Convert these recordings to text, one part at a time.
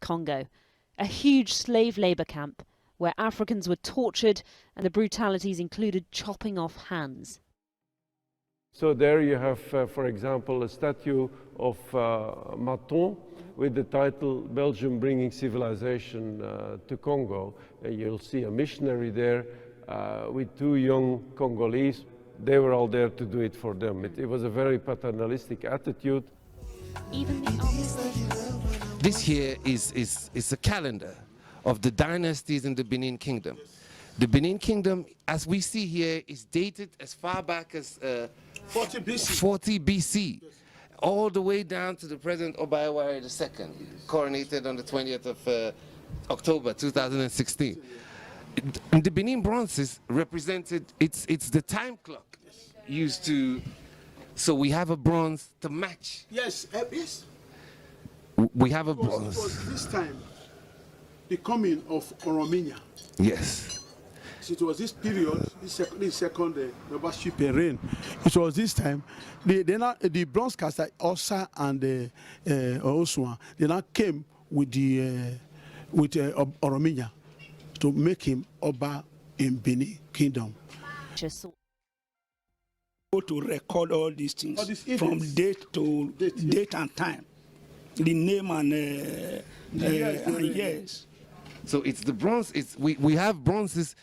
Congo, a huge slave labour camp where Africans were tortured and the brutalities included chopping off hands. So there you have, for example, a statue of Maton with the title Belgium Bringing Civilization to Congo. And you'll see a missionary there with two young Congolese. They were all there to do it for them. It was a very paternalistic attitude. Even the This here is a calendar of the dynasties in the Benin Kingdom. The Benin Kingdom, as we see here, is dated as far back as 40 BC. 40 BC, all the way down to the present Obayawari II, coronated on the 20th of October 2016. The Benin bronzes represented, it's the time clock used to, so we have a bronze to match. Yes, yes. We have a It bronze. was this time the coming of Orominya. Yes. So it was this period, this second membership reign. It was this time the bronze caster Osa and Osua, they now came with Orominya to make him Oba in Benin Kingdom. To record all these things from events. date to date and time, the name and years. So it's the bronze. We have bronzes.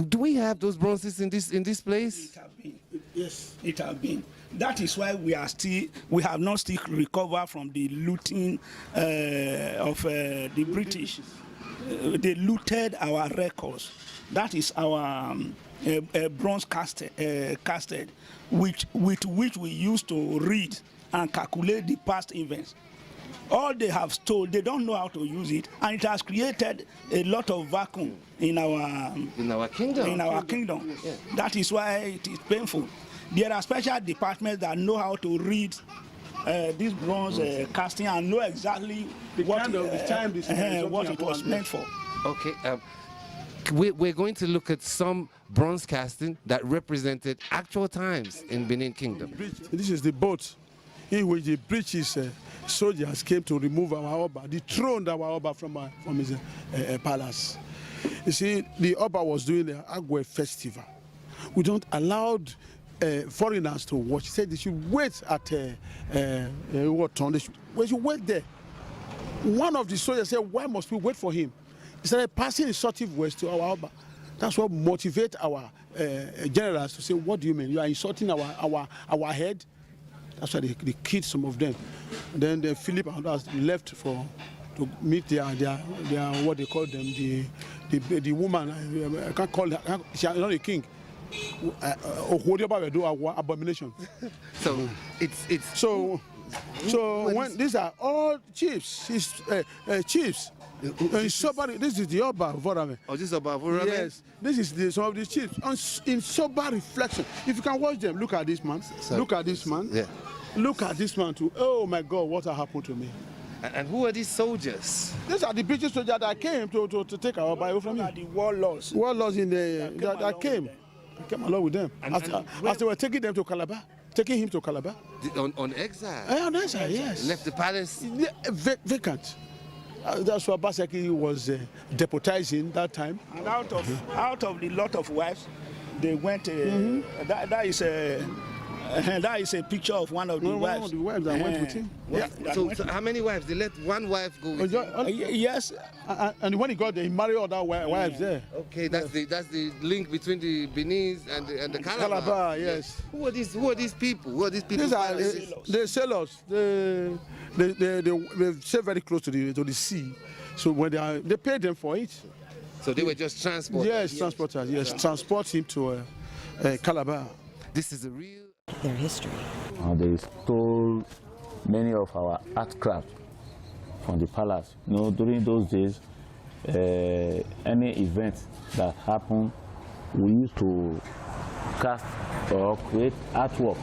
Do we have those bronzes in this place? It have been. Yes. It have been. That is why we have not still recovered from the looting of the British. They looted our records. That is our bronze casted, with which we used to read and calculate the past events. All they have stole, they don't know how to use it, and it has created a lot of vacuum in our kingdom. Yeah. That is why it is painful. There are special departments that know how to read this bronze casting and know exactly what it was meant for. Okay. We're going to look at some bronze casting that represented actual times in Benin Kingdom. This is the boat in which the British soldiers came to remove our Oba, dethroned our Oba from his palace. You see, the Oba was doing the Agwe festival. We don't allow foreigners to watch. He said they should wait at we should wait there. One of the soldiers said, "Why must we wait for him?" He started passing insultive words to our Oba. That's what motivates our generals to say, "What do you mean? You are insulting our head?" That's why they killed some of them. And then Philip and others left to meet their what they call them, the woman. I can't call her. She's not a king. Abomination. So it's So when these are all chiefs, chiefs. This is the Oba Vorame. Oh, this is about Vorame? Yes, this is some of the chiefs. In sober reflection, if you can watch them, look at this man. Look at this man. Yeah. Look at this man too. Oh my God, what has happened to me? And who are these soldiers? These are the British soldiers that came to take our Bible from him. The warlords. Warlords in the that came along with them as they were taking them to Calabar, taking him to Calabar. On exile? On exile, yes. Left the palace? Vacant. That's why Baseki was deputizing that time. And out of the lot of wives, they went. That is a picture of one of the wives. One of the wives that went with him. Yeah. So how many wives? They let one wife go with him? Yes. And when he got there, he married other wives there. Okay, that's the link between the Benin and the Calabar. Calabar, yes. Who are these people? Who are these people? These are the sailors. They stay very close to the sea, so when they pay them for it. So they were just transporters. Yes, transporters. Yes, transport him to Calabar. This is a real. Their history. They stole many of our art craft from the palace. You know, during those days, any event that happened, we used to cast or create artwork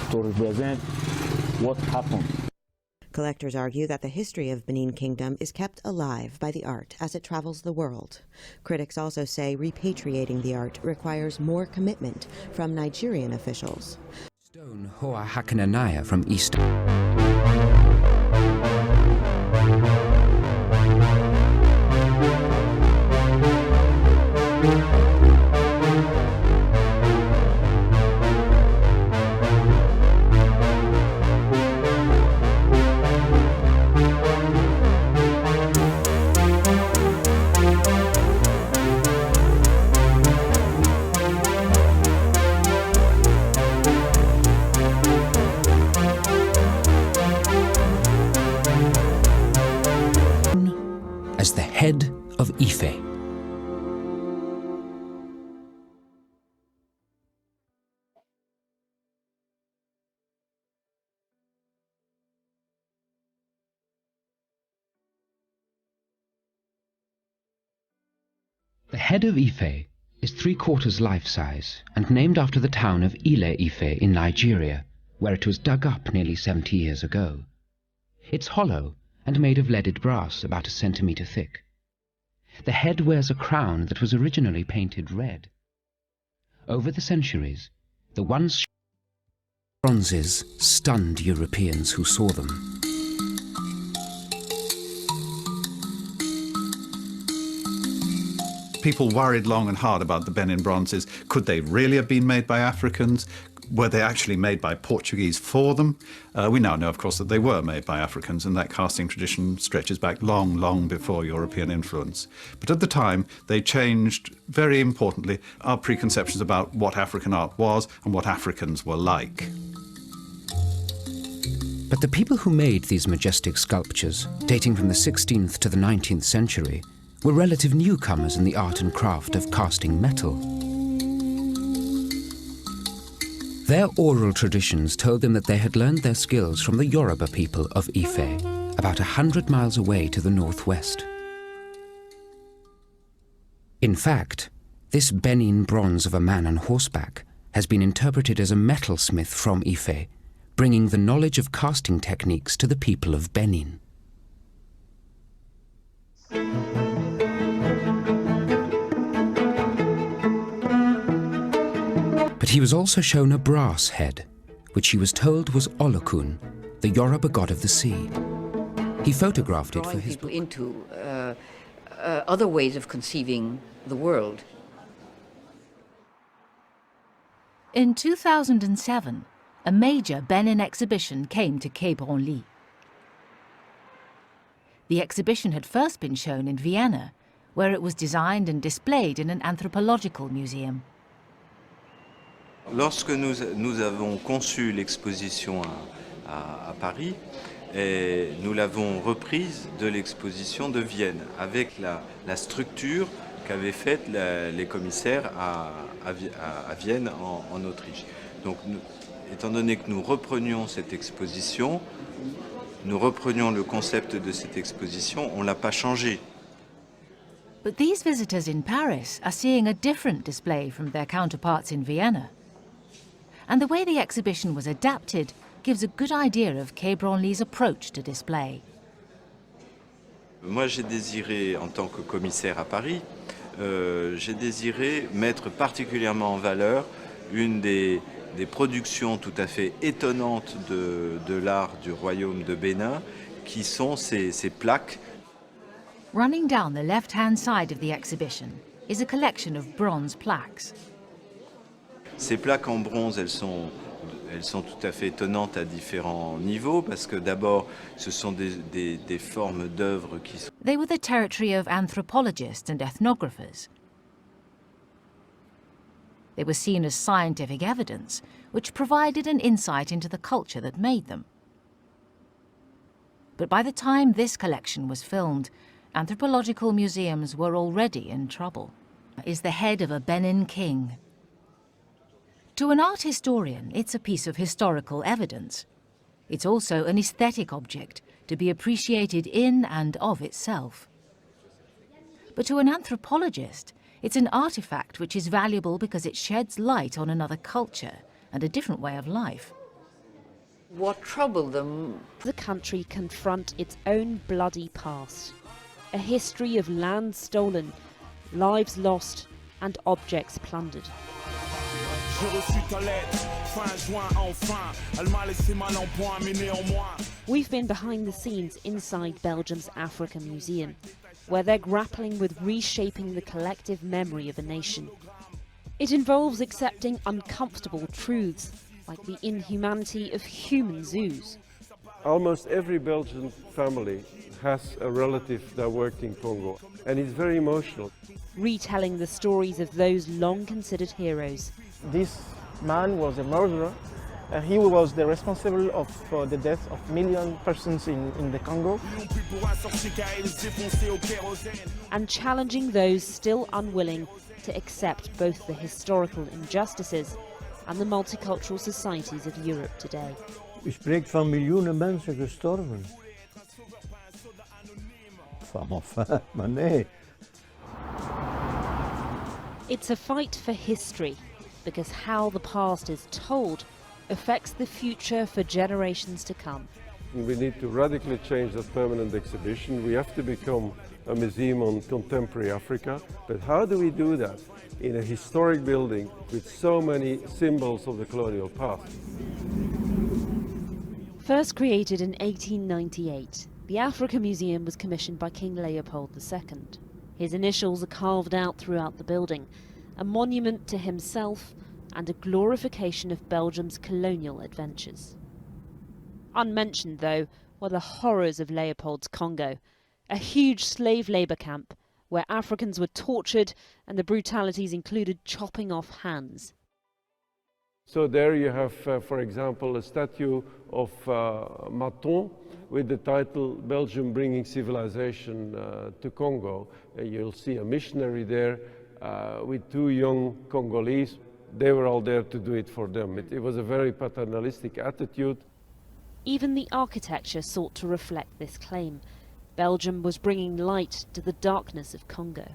to represent what happened. Collectors argue that the history of Benin Kingdom is kept alive by the art as it travels the world. Critics also say repatriating the art requires more commitment from Nigerian officials. Stone Hoa Hakananaya from Eastern. as the head of Ife. The head of Ife is 3/4 life-size and named after the town of Ile-Ife in Nigeria, where it was dug up nearly 70 years ago. It's hollow and made of leaded brass about 1 centimetre thick. The head wears a crown that was originally painted red. Over the centuries, the once bronzes stunned Europeans who saw them. People worried long and hard about the Benin bronzes. Could they really have been made by Africans? Were they actually made by Portuguese for them? We now know, of course, that they were made by Africans, and that casting tradition stretches back long, long before European influence. But at the time, they changed, very importantly, our preconceptions about what African art was and what Africans were like. But the people who made these majestic sculptures, dating from the 16th to the 19th century, were relative newcomers in the art and craft of casting metal. Their oral traditions told them that they had learned their skills from the Yoruba people of Ife, about 100 miles away to the northwest. In fact, this Benin bronze of a man on horseback has been interpreted as a metalsmith from Ife, bringing the knowledge of casting techniques to the people of Benin. But he was also shown a brass head, which he was told was Olokun, the Yoruba god of the sea. He photographed it for his book. Into other ways of conceiving the world. In 2007, a major Benin exhibition came to Quai Branly. The exhibition had first been shown in Vienna, where it was designed and displayed in an anthropological museum. Lorsque nous avons conçu l'exposition à Paris, nous l'avons reprise de l'exposition de Vienne, avec la structure qu'avaient faite les commissaires à Vienne, en Autriche. Donc, étant donné que nous reprenions cette exposition, nous reprenions le concept de cette exposition, on ne l'a pas changé. But these visitors in Paris are seeing a different display from their counterparts in Vienna. And the way the exhibition was adapted gives a good idea of Quai Branly's approach to display. Moi, j'ai désiré, en tant que commissaire à Paris, j'ai désiré mettre particulièrement en valeur une des productions tout à fait étonnantes de l'art du royaume de Bénin, qui sont ces plaques. Running down the left-hand side of the exhibition is a collection of bronze plaques. Ces plaques en bronze, elles sont tout à fait étonnantes à différents niveaux, parce que d'abord, ce sont des formes d'œuvres qui sont... They were the territory of anthropologists and ethnographers. They were seen as scientific evidence, which provided an insight into the culture that made them. But by the time this collection was filmed, anthropological museums were already in trouble. Is the head of a Benin king. To an art historian, it's a piece of historical evidence. It's also an aesthetic object to be appreciated in and of itself. But to an anthropologist, it's an artifact which is valuable because it sheds light on another culture and a different way of life. What troubled them? The country confront its own bloody past. A history of land stolen, lives lost, and objects plundered. We've been behind the scenes inside Belgium's African Museum, where they're grappling with reshaping the collective memory of a nation. It involves accepting uncomfortable truths, like the inhumanity of human zoos. Almost every Belgian family has a relative that worked in Congo, and it's very emotional. Retelling the stories of those long considered heroes. This man was a murderer, He was the responsible of the death of million persons in the Congo. And challenging those still unwilling to accept both the historical injustices and the multicultural societies of Europe today. U spreekt van miljoenen mensen gestorven. Enfin, maar nee. It's a fight for history, because how the past is told affects the future for generations to come. We need to radically change that permanent exhibition. We have to become a museum on contemporary Africa. But how do we do that in a historic building with so many symbols of the colonial past? First created in 1898, the Africa Museum was commissioned by King Leopold II. His initials are carved out throughout the building, a monument to himself and a glorification of Belgium's colonial adventures. Unmentioned, though, were the horrors of Leopold's Congo, a huge slave labour camp where Africans were tortured and the brutalities included chopping off hands. So there you have, for example, a statue of Maton with the title Belgium Bringing Civilization to Congo. And you'll see a missionary there with two young Congolese. They were all there to do it for them. It was a very paternalistic attitude. Even the architecture sought to reflect this claim. Belgium was bringing light to the darkness of Congo.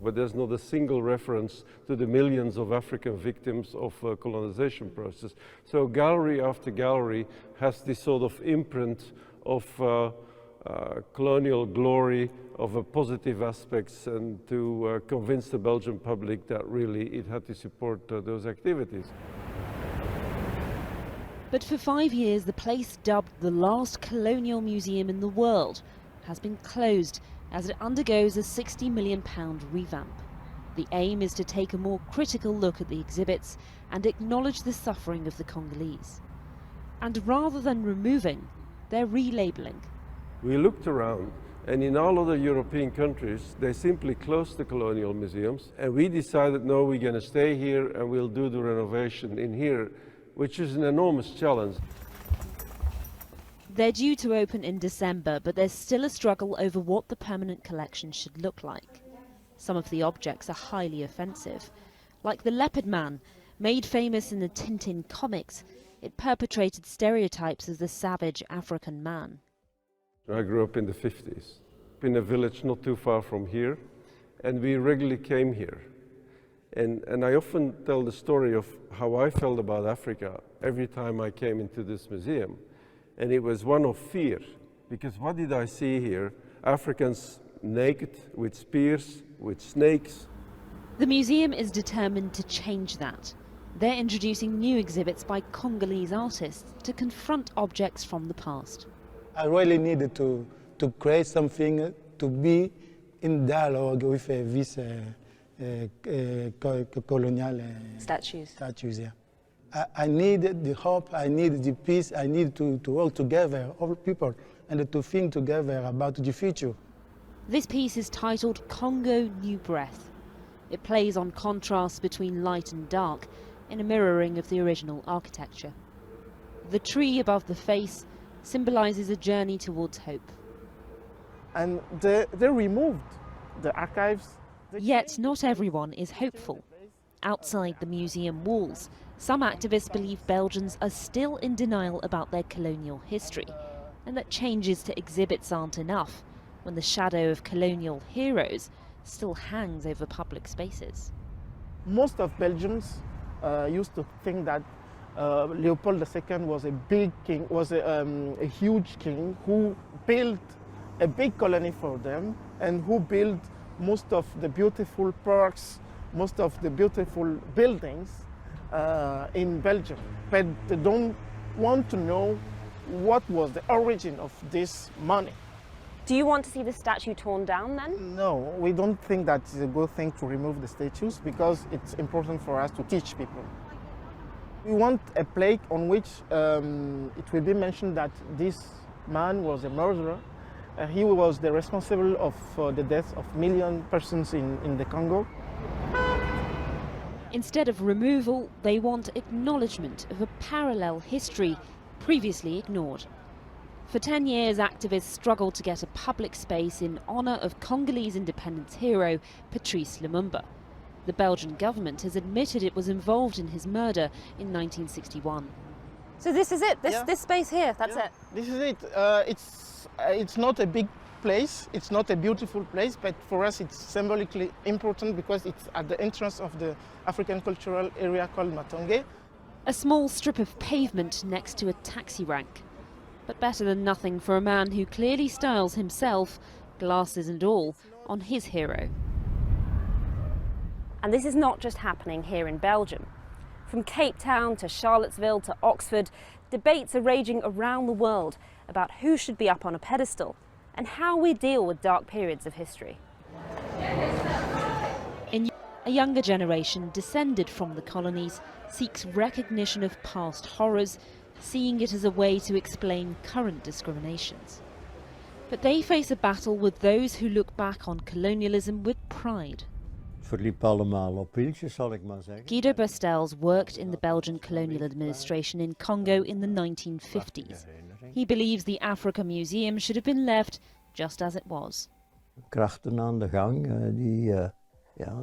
But there's not a single reference to the millions of African victims of colonization process. So gallery after gallery has this sort of imprint of colonial glory, of positive aspects, and to convince the Belgian public that really it had to support those activities. But for 5 years, the place dubbed the last colonial museum in the world has been closed as it undergoes a £60 million revamp. The aim is to take a more critical look at the exhibits and acknowledge the suffering of the Congolese. And rather than removing, they're relabelling. We looked around, and in all other European countries, they simply closed the colonial museums, and we decided, no, we're going to stay here and we'll do the renovation in here, which is an enormous challenge. They're due to open in December, but there's still a struggle over what the permanent collection should look like. Some of the objects are highly offensive. Like the leopard man, made famous in the Tintin comics, it perpetrated stereotypes of the savage African man. I grew up in the 50s, in a village not too far from here, and we regularly came here. And I often tell the story of how I felt about Africa every time I came into this museum. And it was one of fear, because what did I see here? Africans naked, with spears, with snakes. The museum is determined to change that. They're introducing new exhibits by Congolese artists to confront objects from the past. I really needed to create something to be in dialogue with these colonial statues. Yeah. I need the hope, I need the peace, I need to work together, all people, and to think together about the future. This piece is titled Congo New Breath. It plays on contrasts between light and dark in a mirroring of the original architecture. The tree above the face symbolises a journey towards hope. And they removed the archives. Yet not everyone is hopeful. Outside the museum walls, some activists believe Belgians are still in denial about their colonial history, and that changes to exhibits aren't enough when the shadow of colonial heroes still hangs over public spaces. Most of Belgians used to think that Leopold II was a big king, was a huge king who built a big colony for them and who built most of the beautiful parks, most of the beautiful buildings in Belgium. But they don't want to know what was the origin of this money. Do you want to see the statue torn down then? No, we don't think that it's a good thing to remove the statues because it's important for us to teach people. We want a plaque on which it will be mentioned that this man was a murderer. He was the responsible of the death of million persons in the Congo. Instead of removal, they want acknowledgement of a parallel history previously ignored. For 10 years, activists struggled to get a public space in honour of Congolese independence hero Patrice Lumumba. The Belgian government has admitted it was involved in his murder in 1961. So this is it, this space here, that's it? This is it. It's not a big place, it's not a beautiful place, but for us it's symbolically important because it's at the entrance of the African cultural area called Matonge. A small strip of pavement next to a taxi rank. But better than nothing for a man who clearly styles himself, glasses and all, on his hero. And this is not just happening here in Belgium. From Cape Town to Charlottesville to Oxford, debates are raging around the world about who should be up on a pedestal and how we deal with dark periods of history. A younger generation descended from the colonies seeks recognition of past horrors, seeing it as a way to explain current discriminations. But they face a battle with those who look back on colonialism with pride. Guido Bastels worked in the Belgian colonial administration in Congo in the 1950s. He believes the Africa Museum should have been left just as it was. Krachten aan de gang die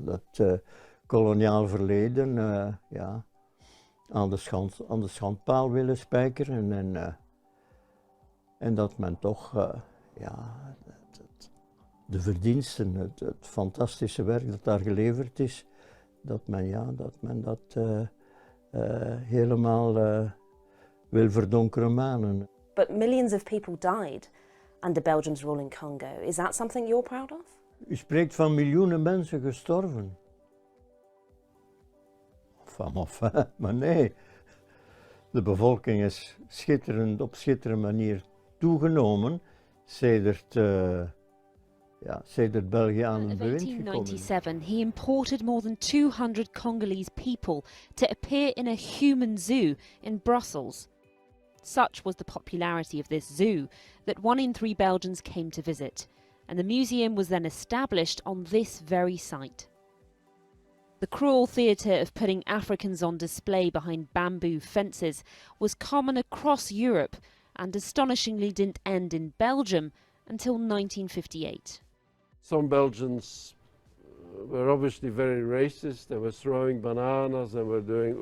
dat koloniaal verleden aan de schandpaal willen spijkeren en dat men toch de verdiensten, het fantastische werk dat daar geleverd is, dat men dat helemaal wil verdonkeren manen. But millions of people died under Belgium's rule in Congo. Is that something you're proud of? U spreekt van miljoenen mensen gestorven. Maar nee. De bevolking is op schitterende manier toegenomen sedert België aan het bewind gekomen is. In 1897, he imported more than 200 Congolese people to appear in a human zoo in Brussels. Such was the popularity of this zoo that 1 in 3 Belgians came to visit, and the museum was then established on this very site. The cruel theatre of putting Africans on display behind bamboo fences was common across Europe and astonishingly didn't end in Belgium until 1958. Some Belgians were obviously very racist. They were throwing bananas and were doing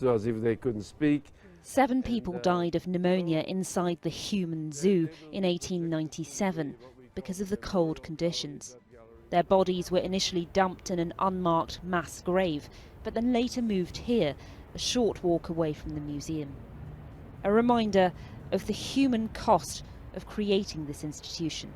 as if they couldn't speak. 7 people died of pneumonia inside the human zoo in 1897 because of the cold conditions. Their bodies were initially dumped in an unmarked mass grave, but then later moved here, a short walk away from the museum. A reminder of the human cost of creating this institution.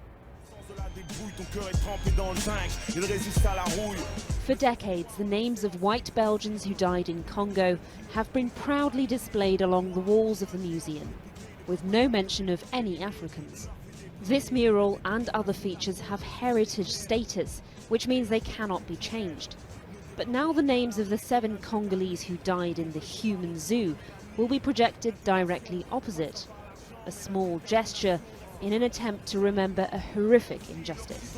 For decades, the names of white Belgians who died in Congo have been proudly displayed along the walls of the museum, with no mention of any Africans. This mural and other features have heritage status, which means they cannot be changed. But now the names of the 7 Congolese who died in the human zoo will be projected directly opposite. A small gesture in an attempt to remember a horrific injustice.